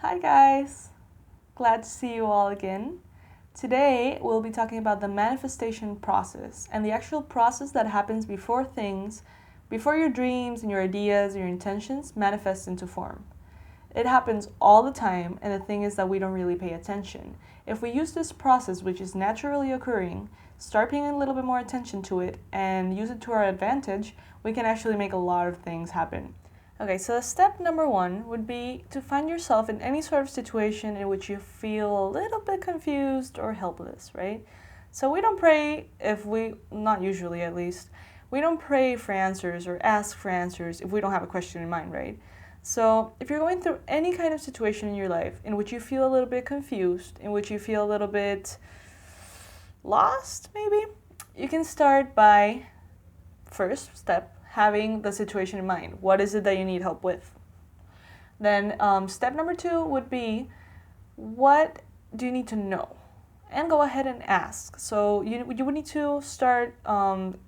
Hi guys! Glad to see you all again. Today we'll be talking about the manifestation process and the actual process that happens before your dreams and your ideas and your intentions manifest into form. It happens all the time, and the thing is that we don't really pay attention. If we use this process, which is naturally occurring, start paying a little bit more attention to it and use it to our advantage, we can actually make a lot of things happen. Okay, so step number 1 would be to find yourself in any sort of situation in which you feel a little bit confused or helpless, right? So we don't pray not usually at least, we don't pray for answers or ask for answers if we don't have a question in mind, right? So if you're going through any kind of situation in your life in which you feel a little bit confused, in which you feel a little bit lost, maybe, you can start by, first step, having the situation in mind. What is it that you need help with? Then step number 2 would be, what do you need to know? And go ahead and ask. So you would need to start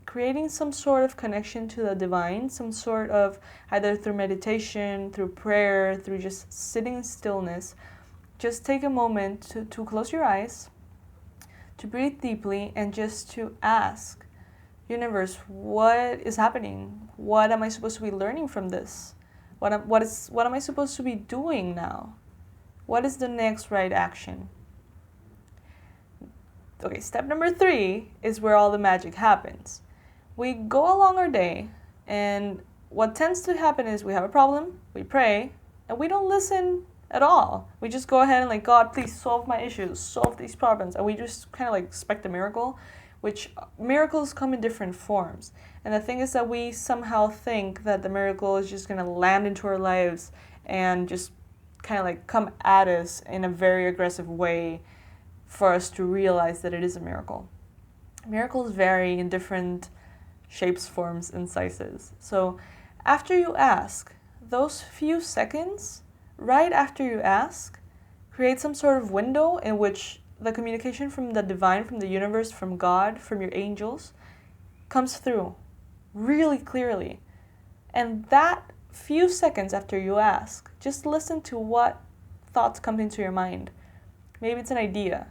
creating some sort of connection to the divine, some sort of, either through meditation, through prayer, through just sitting in stillness. Just take a moment to close your eyes, to breathe deeply, and just to ask, universe, what is happening? What am I supposed to be learning from this? What am I supposed to be doing now? What is the next right action? Okay, step number 3 is where all the magic happens. We go along our day, and what tends to happen is we have a problem, we pray, and we don't listen at all. We just go ahead and like, God, please solve my issues, solve these problems, and we just kind of like expect a miracle, which miracles come in different forms. And the thing is that we somehow think that the miracle is just going to land into our lives and just kind of like come at us in a very aggressive way for us to realize that it is a miracle. Miracles vary in different shapes, forms, and sizes. So after you ask, those few seconds, right after you ask, create some sort of window in which the communication from the divine, from the universe, from God, from your angels, comes through really clearly. And that few seconds after you ask, just listen to what thoughts come into your mind. Maybe it's an idea.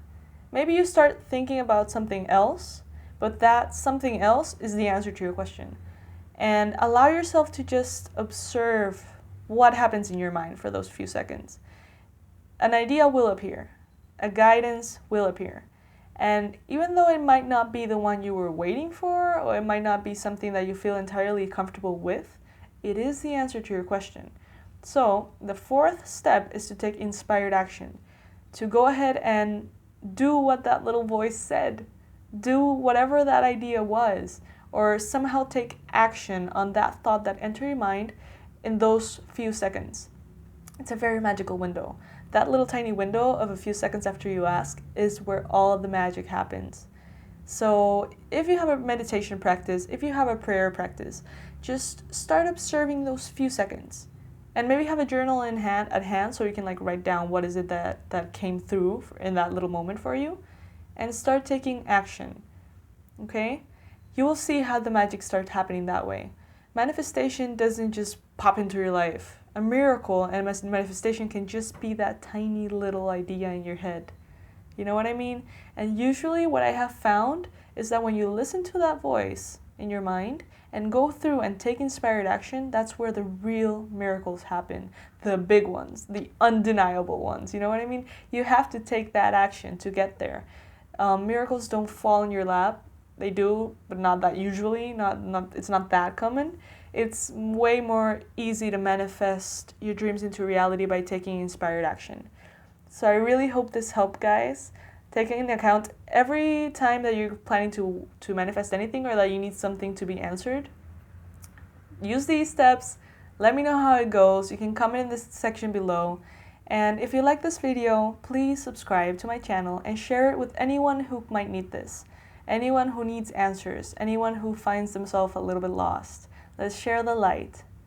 Maybe you start thinking about something else, but that something else is the answer to your question. And allow yourself to just observe what happens in your mind for those few seconds. An idea will appear. A guidance will appear. And even though it might not be the one you were waiting for, or it might not be something that you feel entirely comfortable with, it is the answer to your question. So the 4th step is to take inspired action, to go ahead and do what that little voice said, do whatever that idea was, or somehow take action on that thought that entered your mind in those few seconds. It's a very magical window. That little tiny window of a few seconds after you ask is where all of the magic happens. So if you have a meditation practice, if you have a prayer practice, just start observing those few seconds. And maybe have a journal at hand so you can like write down what is it that came through in that little moment for you. And start taking action. Okay? You will see how the magic starts happening that way. Manifestation doesn't just pop into your life. A miracle and manifestation can just be that tiny little idea in your head. You know what I mean? And usually what I have found is that when you listen to that voice in your mind and go through and take inspired action, that's where the real miracles happen. The big ones, the undeniable ones. You know what I mean? You have to take that action to get there. Miracles don't fall in your lap. They do, but not that usually. It's not that common. It's way more easy to manifest your dreams into reality by taking inspired action. So I really hope this helped, guys. Taking into account every time that you're planning to manifest anything or that you need something to be answered, use these steps. Let me know how it goes. You can comment in this section below. And if you like this video, please subscribe to my channel and share it with anyone who might need this. Anyone who needs answers, anyone who finds themselves a little bit lost. Let's share the light.